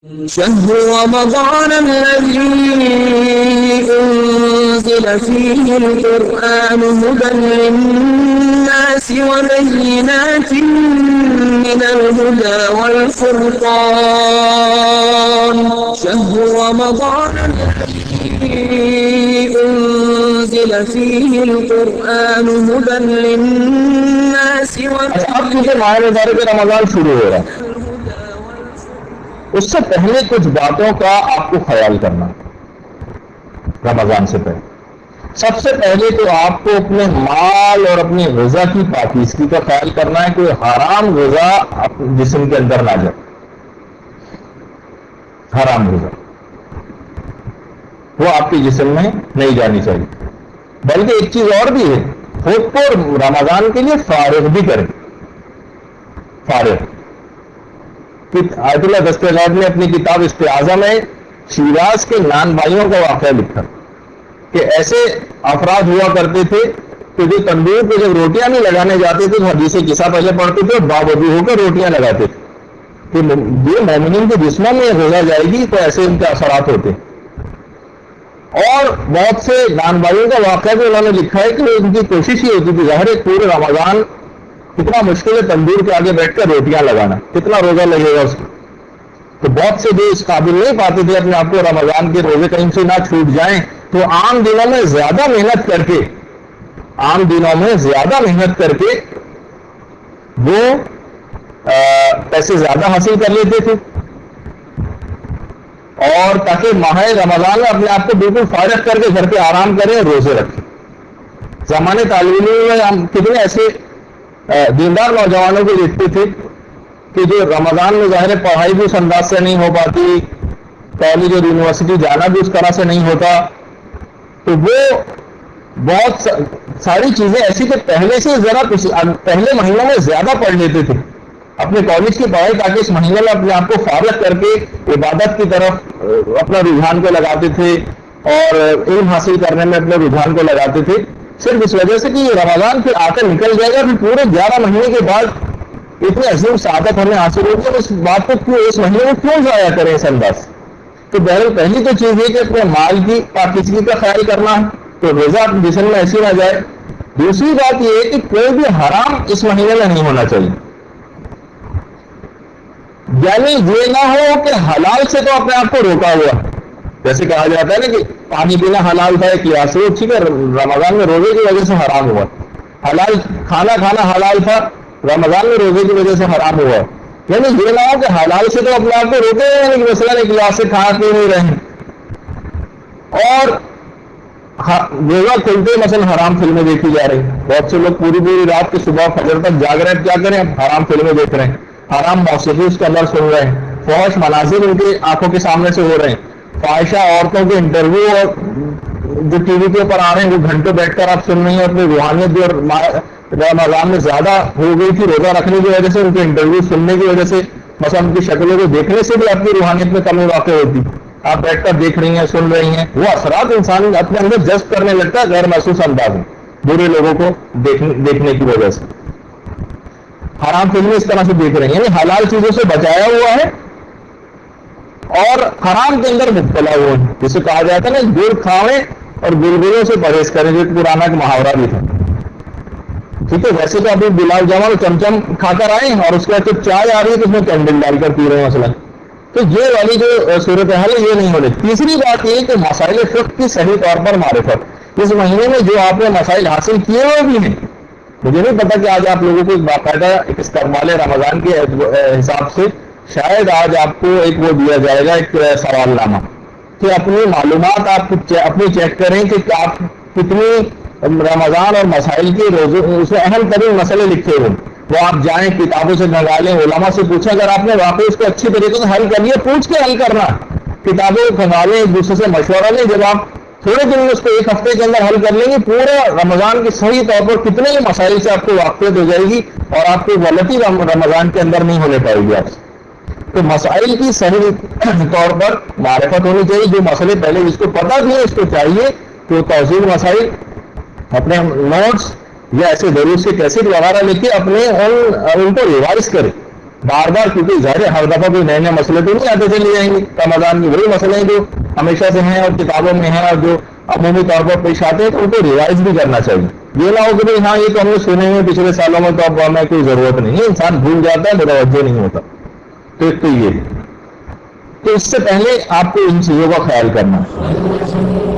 شهر رمضان الذي أنزل فيه القرآن هدى للناس وبينات من الهدى والفرقان شهر رمضان الذي أنزل فيه القرآن هدى للناس اب چونکہ ماہ مبارک رمضان شروع ہو رہا ہے، اس سے پہلے کچھ باتوں کا آپ کو خیال کرنا رمضان سے پہلے۔ سب سے پہلے تو آپ کو اپنے مال اور اپنی غذا کی پاکیزگی کا خیال کرنا ہے، کوئی حرام غذا اپنے جسم کے اندر نہ جائے۔ حرام غذا وہ آپ کے جسم میں نہیں جانی چاہیے۔ بلکہ ایک چیز اور بھی ہے، خود کو رمضان کے لیے فارغ بھی کریں۔ فارغ آیت اللہ دستگیر نے اپنی کتاب استعاذہ میں شیراز کے نان بھائیوں کا واقعہ لکھا کہ ایسے افراد ہوا کرتے تھے کہ جو تندور پہ جب روٹیاں نہیں لگانے جاتے تھے تو حدیث قصہ پہلے پڑھتے تھے اور باوضو ہو کر روٹیاں لگاتے تھے کہ یہ مومنین کے جسموں میں غذا جائے گی تو ایسے ان کے اثرات ہوتے۔ اور بہت سے نان بھائیوں کا واقعہ بھی انہوں نے لکھا ہے کہ ان کی کوشش ہی ہوتی تھی، ظاہر ہے پورے رمضان کتنا مشکل ہے تندور کے آگے بیٹھ کر روٹیاں لگانا، کتنا روزہ لگے گا اس کو۔ تو بہت سے جو اس قابل نہیں پاتے تھے اپنے آپ کو رمضان کے روزے کہیں سے نہ چھوٹ جائیں، تو عام دنوں میں زیادہ محنت کر کے وہ پیسے زیادہ حاصل کر لیتے تھے، اور تاکہ ماہ رمضان میں اپنے آپ کو بالکل فارغ کر کے گھر پہ آرام کریں، روزے رکھیں۔ زمانے طالب علم میں ہم کتنے ایسے دیندار نوجوانوں کو دیکھتے تھے کہ جو رمضان میں ظاہر پڑھائی بھی اس انداز سے نہیں ہو پاتی، کالج اور یونیورسٹی جانا بھی اس طرح سے نہیں ہوتا، تو وہ بہت ساری چیزیں ایسی کہ پہلے سے ذرا پہلے مہینوں میں زیادہ پڑھ لیتے تھے اپنے کالج کی پڑھائی، تاکہ اس مہینے میں اپنے آپ کو فارغ کر کے عبادت کی طرف اپنا رجحان کو لگاتے تھے اور علم حاصل کرنے میں اپنے رجحان کو لگاتے تھے، صرف اس وجہ سے کہ یہ رمضان پھر آ کر نکل جائے گا، پھر پورے 11 مہینے کے بعد اتنی عظیم سعادت ہمیں حاصل ہوگی، اور اس بات کو کیوں اس مہینے میں کیوں ضائع کریں اس انداز۔ تو بہرحال پہلی تو چیز یہ کہ اپنے مال کی پاکیزگی کا خیال کرنا ہے، تو غذا جسم میں ایسی نہ جائے۔ دوسری بات یہ ہے کہ کوئی بھی حرام اس مہینے میں نہیں ہونا چاہیے، یعنی یہ نہ ہو کہ حلال سے تو اپنے آپ کو روکا ہوا، جیسے کہا جاتا ہے نا کہ پانی پینا حلال تھا ایک قیاس سے، ٹھیک ہے رمضان میں روزے کی وجہ سے حرام ہوا، حلال کھانا حلال تھا، رمضان میں روزے کی وجہ سے حرام ہوا، یعنی یہ نہ ہو کہ حلال سے تو اپنے آپ کو روکے یعنی کہ مثلا ایک گلاس سے کھا پی نہیں رہے، اور روزہ کھلتے مثلا حرام فلمیں دیکھی جا رہی ہیں، بہت سے لوگ پوری رات کے صبح فجر تک جاگ رہے ہیں، کیا کریں حرام فلمیں دیکھ رہے ہیں، حرام موسیقی اس کے اندر سن رہے ہیں، فحش مناظر ان کی آنکھوں کے سامنے سے ہو رہے ہیں، فاحشہ عورتوں کے انٹرویو اور جو ٹی وی کے اوپر آ رہے ہیں وہ گھنٹوں بیٹھ کر آپ سن رہی ہیں، اپنی روحانیت جو رمضان میں زیادہ ہو گئی تھی روزہ رکھنے کی وجہ سے، ان کے انٹرویو سننے کی وجہ سے، مثلا ان کی شکلوں کو دیکھنے سے بھی آپ کی روحانیت میں کمی واقع ہوتی، آپ بیٹھ کر دیکھ رہی ہیں سن رہی ہیں، وہ اثرات انسان اپنے اندر جذب کرنے لگتا ہے غیر محسوس انداز میں برے لوگوں کو دیکھنے کی وجہ سے، حرام فلمیں اس طرح سے دیکھ رہی ہیں، یعنی حلال چیزوں سے بچایا ہوا ہے اور حرام کے اندر مبتلا ہوئے ہیں، جسے کہا جاتا ہے نا گڑ کھاویں اور گلگلوں سے پرہیز کریں، جو پرانا ایک محاورہ بھی تھا، ٹھیک ہے۔ ویسے تو ابھی بلال جمال چمچم کھا کر آئے اور اس کے بعد چائے آ رہی ہے تو اس میں کینڈل ڈال کر پی رہے ہیں مثلا، تو یہ والی جو صورتحال ہے یہ نہیں ہو رہی۔ تیسری بات یہ کہ مسائل فقہ کی صحیح طور پر معرفت، اس مہینے میں جو آپ نے مسائل حاصل کیے ہوئے بھی ہیں، مجھے نہیں پتا کہ آج آپ لوگوں کو ایک باقاعدہ ایک استقبال رمضان کے حساب سے شاید آج آپ کو ایک وہ دیا جائے گا ایک سوال نامہ کہ اپنی معلومات آپ اپنی چیک کریں کہ آپ کتنی رمضان اور مسائل کے روزے اس میں اہم ترین مسئلے لکھے ہوئے، وہ آپ جائیں کتابوں سے منگا لیں، علماء سے پوچھیں، اگر آپ نے واقعی اس کو اچھی طریقے سے حل کر لیا پوچھ کے حل کرنا، کتابیں منگا لیں، ایک دوسرے سے مشورہ لیں، جب آپ تھوڑے دن میں اس کو ایک ہفتے کے اندر حل کر لیں گے پورے رمضان کی صحیح طور پر کتنے ہی مسائل سے آپ کو واقفیت ہو جائے گی اور آپ کو غلطی رمضان کے اندر نہیں ہونے پائے گی آپ سے۔ تو مسائل کی صحیح طور پر معرفت ہونی چاہیے، جو مسئلے پہلے جس کو پتہ تھے اس کو چاہیے کہ وہ توضیح مسائل اپنے نوٹس یا ایسے دروس کے کیسٹ وغیرہ لے کے اپنے ان کو ریوائز کرے بار بار، کیونکہ ظاہر ہر دفعہ کوئی نئے نئے مسئلے تو نہیں آتے چلے جائیں گے. رمضان کے وہی مسئلے ہیں جو ہمیشہ سے ہیں اور کتابوں میں ہیں اور جو عمومی طور پر پیش آتے ہیں، تو ان کو ریوائز بھی کرنا چاہیے. یہ نہ ہو کہ ہاں یہ تو ہم نے سنے ہیں پچھلے سالوں میں، تو اب ہمیں کوئی ضرورت نہیں ہے. انسان بھول جاتا ہے، متوجہ نہیں ہوتا. تو ایک تو یہ ہے. تو اس سے پہلے آپ کو ان چیزوں کا خیال کرنا ہے.